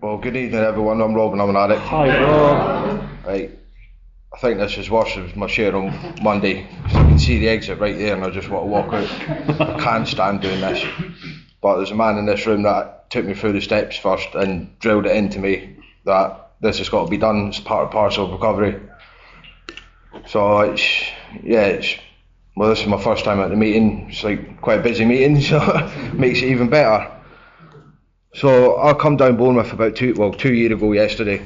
Well, good evening everyone, I'm Rob and I'm an addict. Hi Rob. Right, I think this is worse than my share on Monday, because I can see the exit right there and I just want to walk out. I can't stand doing this. But there's a man in this room that took me through the steps first and drilled it into me that this has got to be done, it's part and parcel of recovery. So well, this is my first time at the meeting. It's like quite a busy meeting, so it makes it even better. So I come down Bournemouth about 2 years ago yesterday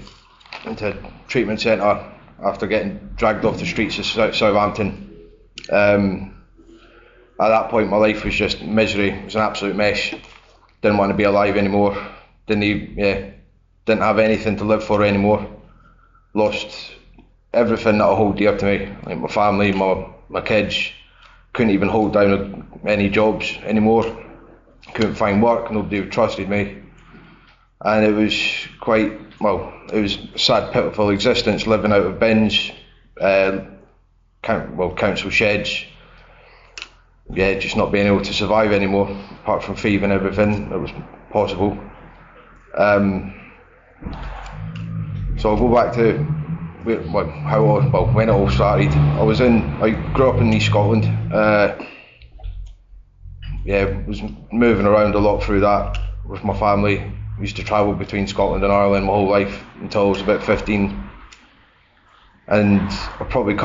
into a treatment centre after getting dragged off the streets of Southampton. At that point my life was just misery, it was an absolute mess. Didn't want to be alive anymore, didn't have anything to live for anymore. Lost everything that I hold dear to me, like my family, my kids. Couldn't even hold down any jobs anymore. Couldn't find work, nobody trusted me, and it was it was a sad, pitiful existence, living out of bins, council sheds, just not being able to survive anymore, apart from thieving everything that was possible. So I'll go back to when it all started. I grew up in East Scotland. Was moving around a lot through that with my family. Used to travel between Scotland and Ireland my whole life until I was about 15. And I probably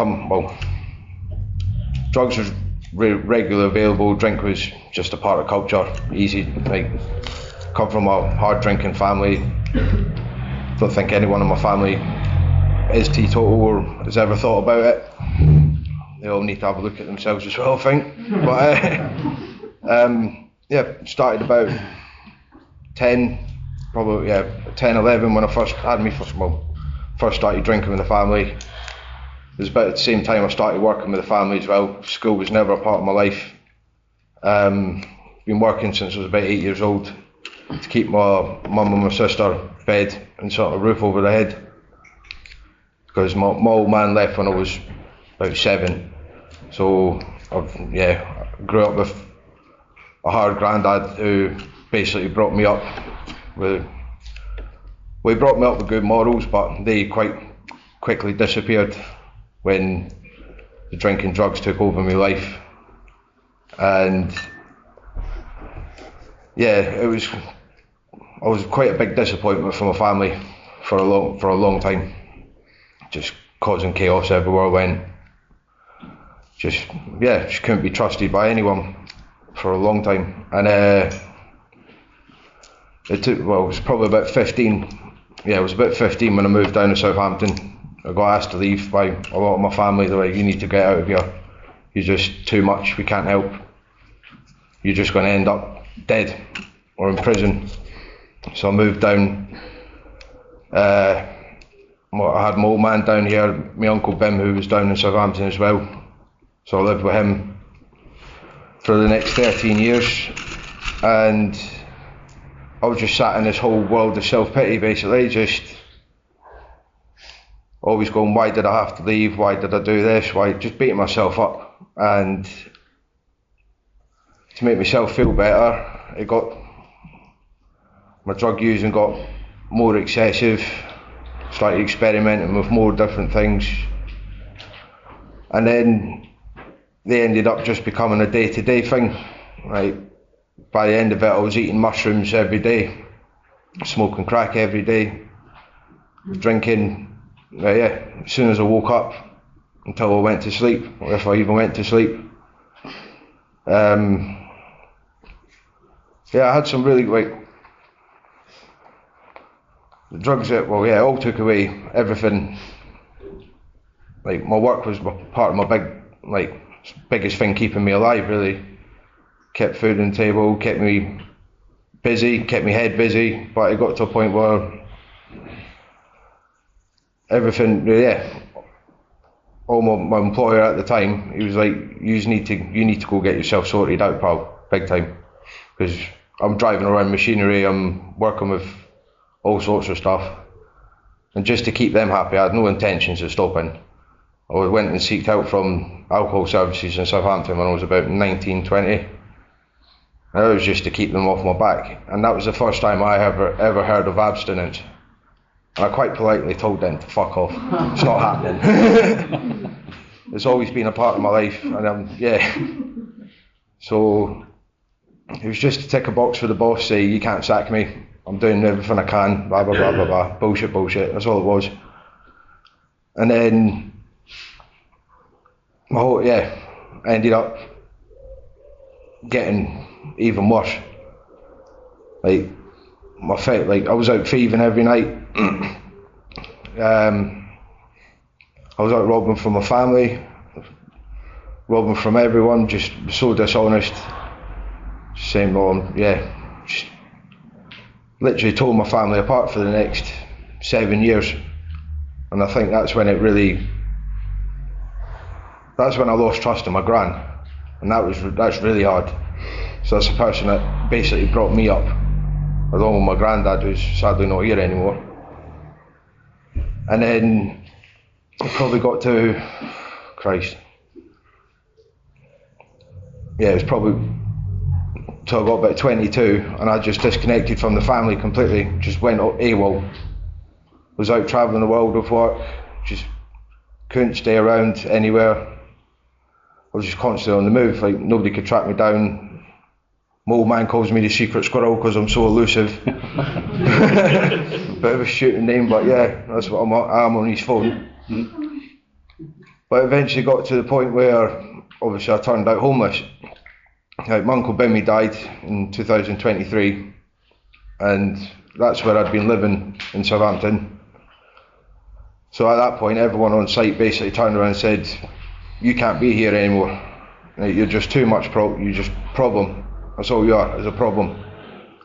drugs was regularly available, drink was just a part of culture, easy. Come from a hard drinking family. Don't think anyone in my family is teetotal or has ever thought about it. They all need to have a look at themselves as well, I think. But started about 10, 11 when I first started drinking with the family. It was about at the same time I started working with the family as well. School was never a part of my life. Been working since I was about 8 years old to keep my mum and my sister fed and sort of roof over their head. Because my old man left when I was about 7. So I grew up with a hard granddad who basically brought me up with good morals, but they quite quickly disappeared when the drinking drugs took over my life. And I was quite a big disappointment for my family for a long time, just causing chaos everywhere I went. Just couldn't be trusted by anyone for a long time. And it was probably about 15. Yeah, it was about 15 when I moved down to Southampton. I got asked to leave by a lot of my family. They're like, you need to get out of here. You're just too much, we can't help. You're just going to end up dead or in prison. So I moved down. I had my old man down here, my Uncle Bim, who was down in Southampton as well. So I lived with him for the next 13 years, and I was just sat in this whole world of self-pity, basically, just always going, why did I have to leave, why did I do this, just beating myself up. And to make myself feel better, my drug using got more excessive, started experimenting with more different things, and then they ended up just becoming a day-to-day thing. Right, by the end of it, I was eating mushrooms every day, smoking crack every day, drinking, as soon as I woke up until I went to sleep, or if I even went to sleep. I had some really, the drugs that, all took away everything. My work was part of my biggest thing keeping me alive, really. Kept food on the table, kept me busy, kept my head busy, but it got to a point where everything, my employer at the time, he was like, you need to go get yourself sorted out, pal, big time. Because I'm driving around machinery, I'm working with all sorts of stuff. And just to keep them happy, I had no intentions of stopping. I went and seeked out from alcohol services in Southampton when I was about 19, 20. And it was just to keep them off my back. And that was the first time I ever heard of abstinence. And I quite politely told them to fuck off. It's not happening. It's always been a part of my life, and So it was just to tick a box for the boss, say you can't sack me. I'm doing everything I can. Blah blah blah blah blah. Bullshit. That's all it was. And then I ended up getting even worse. Like I was out thieving every night. I was out robbing from my family, robbing from everyone, just so dishonest. Same on, just literally tore my family apart for the next 7 years. And I think that's when I lost trust in my gran. And that's really hard. So that's the person that basically brought me up, along with my granddad, who's sadly not here anymore. And then I probably got to, it was probably till I got about 22, and I just disconnected from the family completely, just went AWOL. Was out travelling the world with work, just couldn't stay around anywhere. I was just constantly on the move, like nobody could track me down. My old man calls me the secret squirrel because I'm so elusive. Bit of a shooting name, but yeah, that's what I'm on his phone. But eventually got to the point where obviously I turned out homeless. Like my uncle Bimmy died in 2023, and that's where I'd been living in Southampton. So at that point everyone on site basically turned around and said, you can't be here anymore. Like, you're just too much you're just problem. That's all you are, is a problem.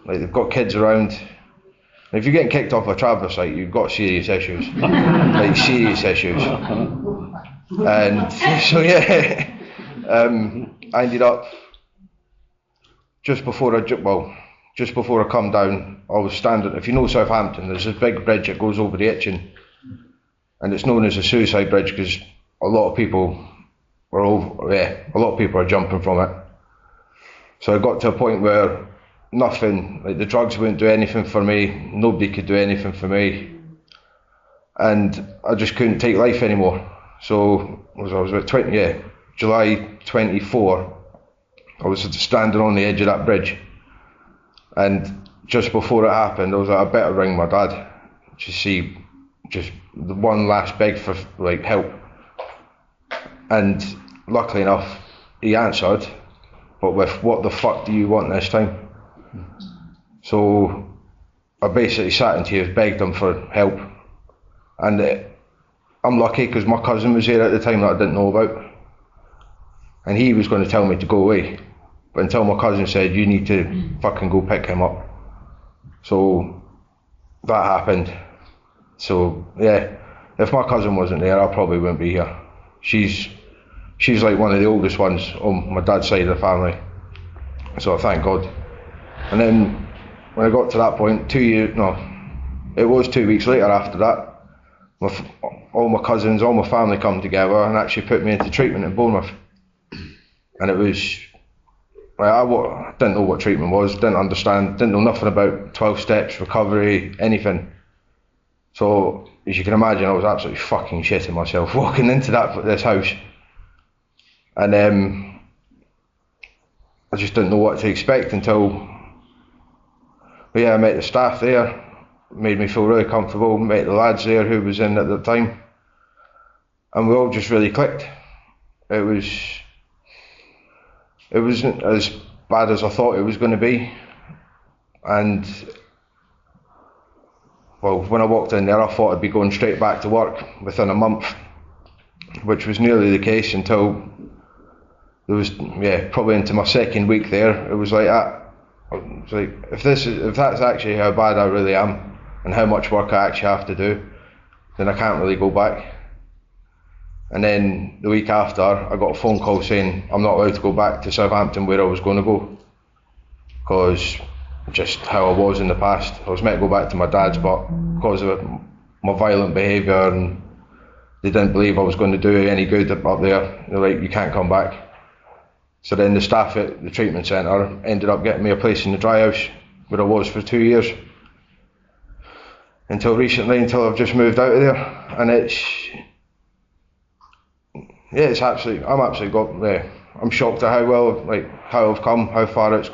Like they've got kids around. And if you're getting kicked off a travel site, you've got serious issues. Like serious issues. And so I ended up just before I come down, I was standing, if you know Southampton, there's this big bridge that goes over the Itchen, and it's known as a suicide bridge because a lot of people are jumping from it. So I got to a point where nothing, like the drugs wouldn't do anything for me, nobody could do anything for me, and I just couldn't take life anymore. So I was about July 24, I was standing on the edge of that bridge, and just before it happened I was like, I better ring my dad to see, just the one last beg for like help. And luckily enough he answered, but with what the fuck do you want this time? So I basically sat in tears, begged him for help, and I'm lucky because my cousin was there at the time that I didn't know about, and he was going to tell me to go away, but until my cousin said, you need to fucking go pick him up. So that happened. So if my cousin wasn't there, I probably wouldn't be here. She's like one of the oldest ones on my dad's side of the family, so thank God. And then when I got to that point, it was 2 weeks later after that, all my cousins, all my family come together and actually put me into treatment in Bournemouth. And it was, I didn't know what treatment was, didn't understand, didn't know nothing about 12 steps, recovery, anything. So as you can imagine, I was absolutely fucking shitting myself walking into this house. And I just didn't know what to expect until I met the staff there, made me feel really comfortable, met the lads there who was in at the time, and we all just really clicked. It wasn't as bad as I thought it was going to be, and when I walked in there I thought I'd be going straight back to work within a month, which was nearly the case until there was probably into my second week there. It was like that. I was like, if that's actually how bad I really am and how much work I actually have to do, then I can't really go back. And then the week after I got a phone call saying I'm not allowed to go back to Southampton where I was going to go, because just how I was in the past. I was meant to go back to my dad's, but because of my violent behaviour, and they didn't believe I was going to do any good up there, they're like, you can't come back. So then the staff at the treatment centre ended up getting me a place in the dry house where I was for 2 years. Until recently, until I've just moved out of there. And it's absolutely, I'm shocked at how I've come, how far that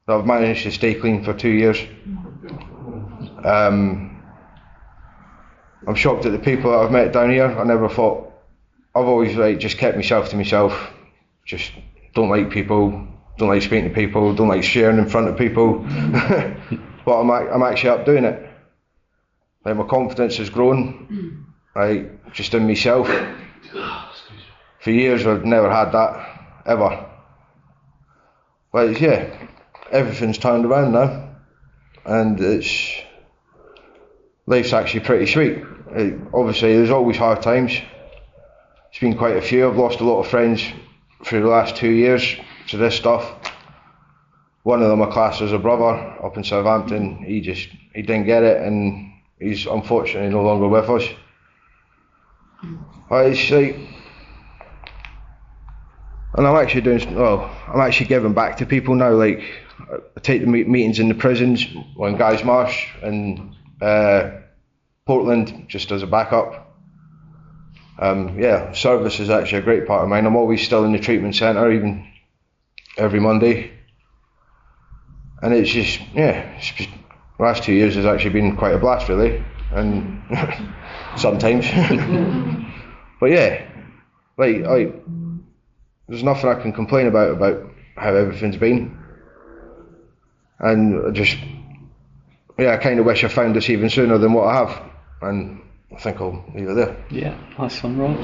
I've managed to stay clean for 2 years. I'm shocked at the people that I've met down here. I've always just kept myself to myself. Just don't like people, don't like speaking to people, don't like sharing in front of people. But I'm actually up doing it. Like, my confidence has grown, just in myself. For years I've never had that, ever. But everything's turned around now, and life's actually pretty sweet. Obviously there's always hard times. It's been quite a few. I've lost a lot of friends through the last 2 years to this stuff. One of them I class as a brother up in Southampton. He didn't get it, and he's unfortunately no longer with us. And I'm actually giving back to people now. Like, I take the meetings in the prisons, or in Guy's Marsh and Portland, just as a backup. Service is actually a great part of mine. I'm always still in the treatment centre, even every Monday. And it's just, the last 2 years has actually been quite a blast, really. And sometimes. But there's nothing I can complain about how everything's been. And I kind of wish I found this even sooner than what I have. And I think I'll leave it there. Yeah, nice one, Rob.